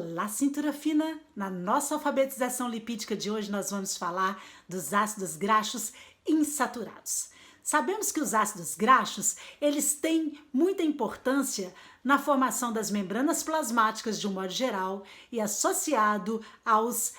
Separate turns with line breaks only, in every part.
Olá, cintura fina! Na nossa alfabetização lipídica de hoje nós vamos falar dos ácidos graxos insaturados. Sabemos que os ácidos graxos, eles têm muita importância na formação das membranas plasmáticas de um modo geral e associado aos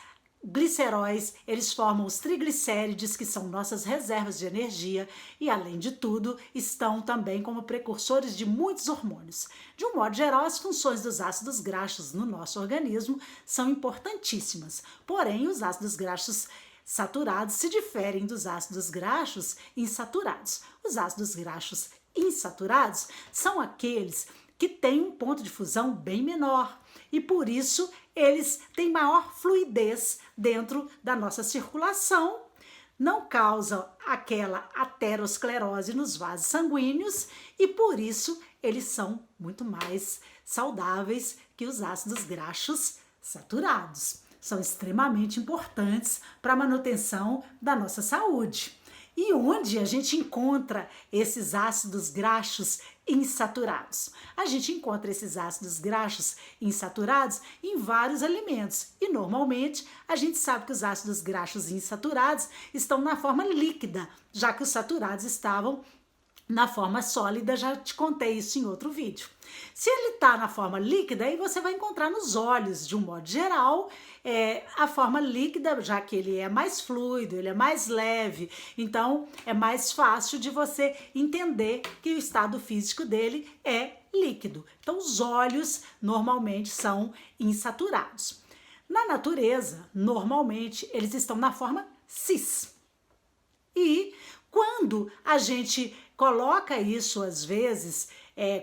gliceróis, eles formam os triglicérides, que são nossas reservas de energia e, além de tudo, estão também como precursores de muitos hormônios. De um modo geral, as funções dos ácidos graxos no nosso organismo são importantíssimas, porém, os ácidos graxos saturados se diferem dos ácidos graxos insaturados. Os ácidos graxos insaturados são aqueles que têm um ponto de fusão bem menor e, por isso, eles têm maior fluidez dentro da nossa circulação, não causam aquela aterosclerose nos vasos sanguíneos e, por isso, eles são muito mais saudáveis que os ácidos graxos saturados. São extremamente importantes para a manutenção da nossa saúde. E onde a gente encontra esses ácidos graxos insaturados? A gente encontra esses ácidos graxos insaturados em vários alimentos. E normalmente a gente sabe que os ácidos graxos insaturados estão na forma líquida, já que os saturados estavam na forma sólida, já te contei isso em outro vídeo. Se ele está na forma líquida, aí você vai encontrar nos óleos, de um modo geral, a forma líquida, já que ele é mais fluido, ele é mais leve, então é mais fácil de você entender que o estado físico dele é líquido. Então os óleos normalmente são insaturados. Na natureza, normalmente, eles estão na forma cis. E quando a gente coloca isso, às vezes,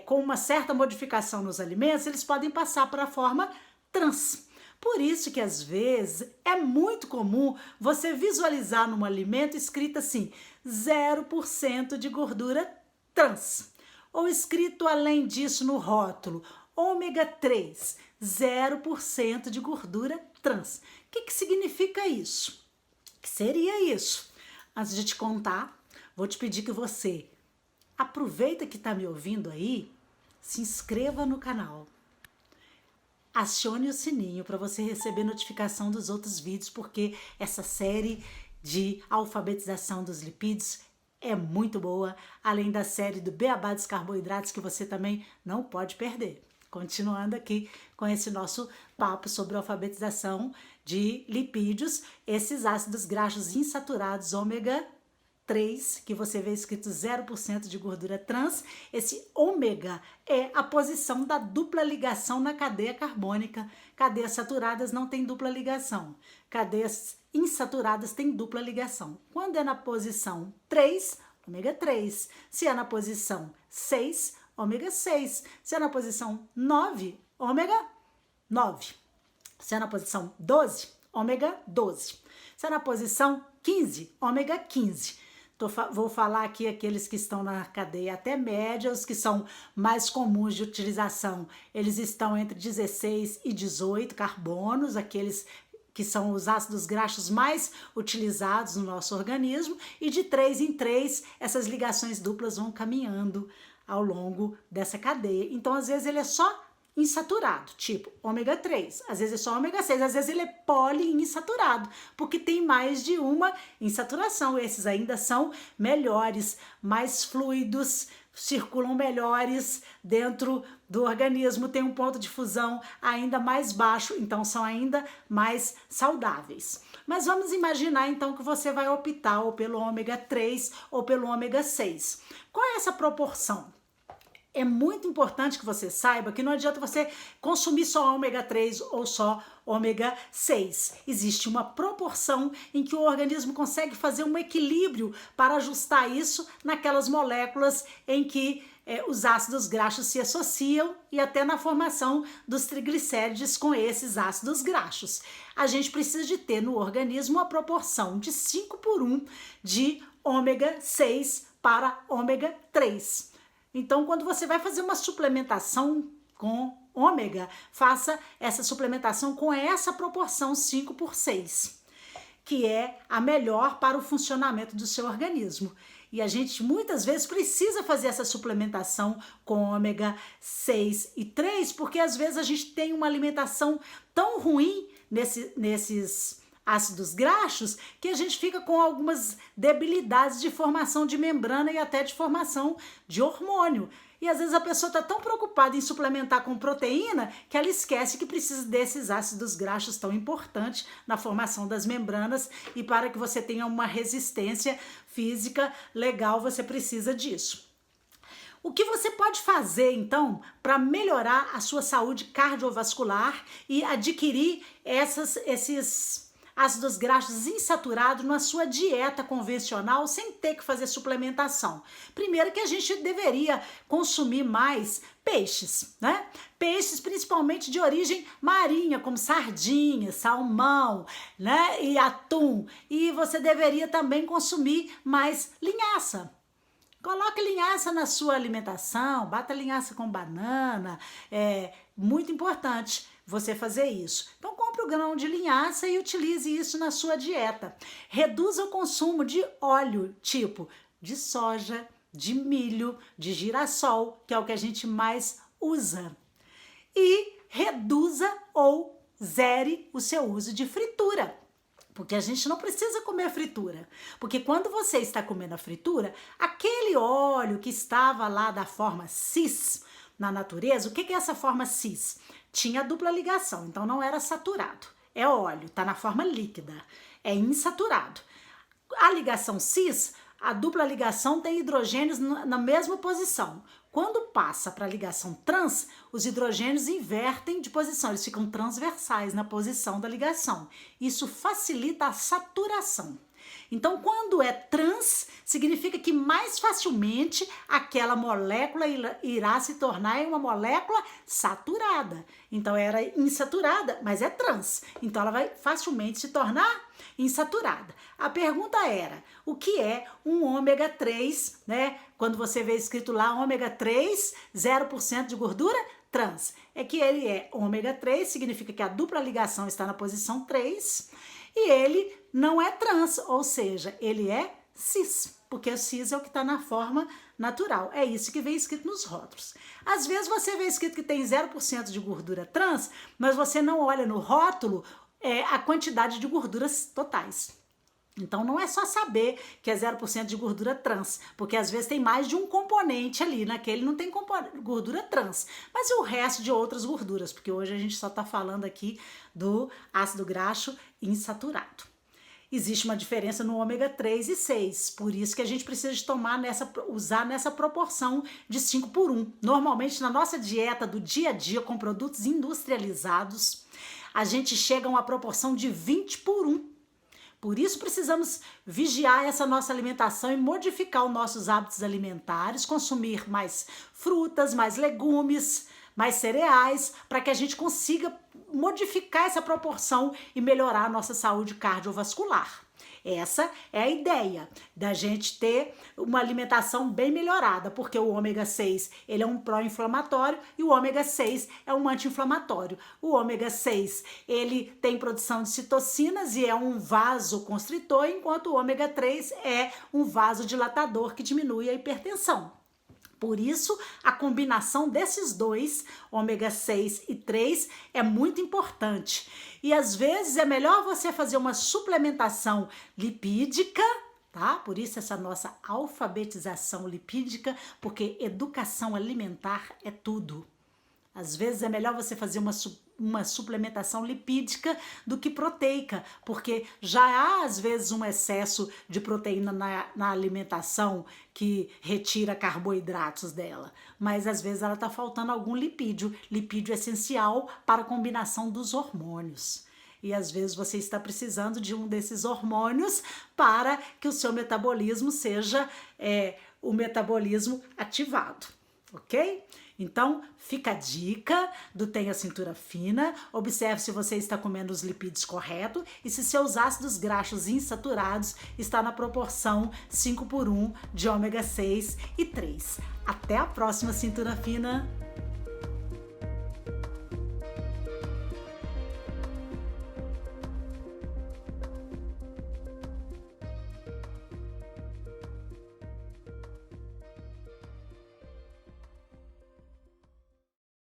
com uma certa modificação nos alimentos, eles podem passar para a forma trans. Por isso que, às vezes, é muito comum você visualizar num alimento escrito assim, 0% de gordura trans. Ou escrito, além disso, no rótulo, ômega 3, 0% de gordura trans. O que significa isso? O que seria isso? Antes de te contar, vou te pedir que você aproveita que está me ouvindo aí, se inscreva no canal, acione o sininho para você receber notificação dos outros vídeos, porque essa série de alfabetização dos lipídios é muito boa, além da série do Beabá dos Carboidratos, que você também não pode perder. Continuando aqui com esse nosso papo sobre alfabetização de lipídios, esses ácidos graxos insaturados ômega 3, que você vê escrito 0% de gordura trans, esse ômega é a posição da dupla ligação na cadeia carbônica. Cadeias saturadas não tem dupla ligação, cadeias insaturadas têm dupla ligação. Quando é na posição 3, ômega 3. Se é na posição 6, ômega 6. Se é na posição 9, ômega 9. Se é na posição 12, ômega 12. Se é na posição 15, ômega 15. Vou falar aqui aqueles que estão na cadeia até média, os que são mais comuns de utilização. Eles estão entre 16 e 18 carbonos, aqueles que são os ácidos graxos mais utilizados no nosso organismo, e de 3 em 3, essas ligações duplas vão caminhando ao longo dessa cadeia. Então, às vezes, ele é só insaturado, tipo ômega 3, às vezes é só ômega 6, às vezes ele é poliinsaturado, porque tem mais de uma insaturação. Esses ainda são melhores, mais fluidos, circulam melhores dentro do organismo, tem um ponto de fusão ainda mais baixo, então são ainda mais saudáveis. Mas vamos imaginar então que você vai optar ou pelo ômega 3 ou pelo ômega 6. Qual é essa proporção? É muito importante que você saiba que não adianta você consumir só ômega 3 ou só ômega 6. Existe uma proporção em que o organismo consegue fazer um equilíbrio para ajustar isso naquelas moléculas em que os ácidos graxos se associam e até na formação dos triglicérides com esses ácidos graxos. A gente precisa de ter no organismo uma proporção de 5:1 de ômega 6 para ômega 3. Então, quando você vai fazer uma suplementação com ômega, faça essa suplementação com essa proporção 5:6, que é a melhor para o funcionamento do seu organismo. E a gente muitas vezes precisa fazer essa suplementação com ômega 6 e 3, porque às vezes a gente tem uma alimentação tão ruim nesses ácidos graxos que a gente fica com algumas debilidades de formação de membrana e até de formação de hormônio. E às vezes a pessoa está tão preocupada em suplementar com proteína que ela esquece que precisa desses ácidos graxos tão importantes na formação das membranas, e para que você tenha uma resistência física legal, você precisa disso. O que você pode fazer, então, para melhorar a sua saúde cardiovascular e adquirir esses ácidos graxos insaturados na sua dieta convencional sem ter que fazer suplementação? Primeiro que a gente deveria consumir mais peixes, né? Peixes principalmente de origem marinha, como sardinha, salmão, né? E atum. E você deveria também consumir mais linhaça. Coloque linhaça na sua alimentação, bata linhaça com banana, é muito importante você fazer isso. Então compre o grão de linhaça e utilize isso na sua dieta. Reduza o consumo de óleo, tipo de soja, de milho, de girassol, que é o que a gente mais usa. E reduza ou zere o seu uso de fritura. Porque a gente não precisa comer fritura. Porque quando você está comendo a fritura, aquele óleo que estava lá da forma cis na natureza, o que é essa forma cis? Tinha dupla ligação, então não era saturado. É óleo, está na forma líquida, é insaturado. A ligação cis, a dupla ligação tem hidrogênios na mesma posição. Quando passa para a ligação trans, os hidrogênios invertem de posição, eles ficam transversais na posição da ligação. Isso facilita a saturação. Então, quando é trans, significa que mais facilmente aquela molécula irá se tornar uma molécula saturada. Então, era insaturada, mas é trans. Então, ela vai facilmente se tornar insaturada. A pergunta era, o que é um ômega 3, né? Quando você vê escrito lá ômega 3, 0% de gordura trans. É que ele é ômega 3, significa que a dupla ligação está na posição 3, e ele não é trans, ou seja, ele é cis, porque o cis é o que está na forma natural. É isso que vem escrito nos rótulos. Às vezes você vê escrito que tem 0% de gordura trans, mas você não olha no rótulo a quantidade de gorduras totais. Então não é só saber que é 0% de gordura trans, porque às vezes tem mais de um componente ali, naquele não tem gordura trans, mas e o resto de outras gorduras, porque hoje a gente só está falando aqui do ácido graxo insaturado. Existe uma diferença no ômega 3 e 6, por isso que a gente precisa de usar nessa proporção de 5:1. Normalmente na nossa dieta do dia a dia com produtos industrializados, a gente chega a uma proporção de 20:1. Por isso precisamos vigiar essa nossa alimentação e modificar os nossos hábitos alimentares, consumir mais frutas, mais legumes, mais cereais, para que a gente consiga modificar essa proporção e melhorar a nossa saúde cardiovascular. Essa é a ideia da gente ter uma alimentação bem melhorada, porque o ômega 6 ele é um pró-inflamatório e o ômega 6 é um anti-inflamatório. O ômega 6 ele tem produção de citocinas e é um vasoconstritor, enquanto o ômega 3 é um vasodilatador que diminui a hipertensão. Por isso, a combinação desses dois, ômega 6 e 3, é muito importante. E às vezes é melhor você fazer uma suplementação lipídica, tá? Por isso essa nossa alfabetização lipídica, porque educação alimentar é tudo. Às vezes é melhor você fazer uma suplementação lipídica do que proteica, porque já há às vezes um excesso de proteína na alimentação que retira carboidratos dela, mas às vezes ela está faltando algum lipídio essencial para a combinação dos hormônios. E às vezes você está precisando de um desses hormônios para que o seu metabolismo seja o metabolismo ativado, ok? Então, fica a dica do Tenha Cintura Fina, observe se você está comendo os lipídios corretos e se seus ácidos graxos insaturados estão na proporção 5:1 de ômega 6 e 3. Até a próxima Cintura Fina!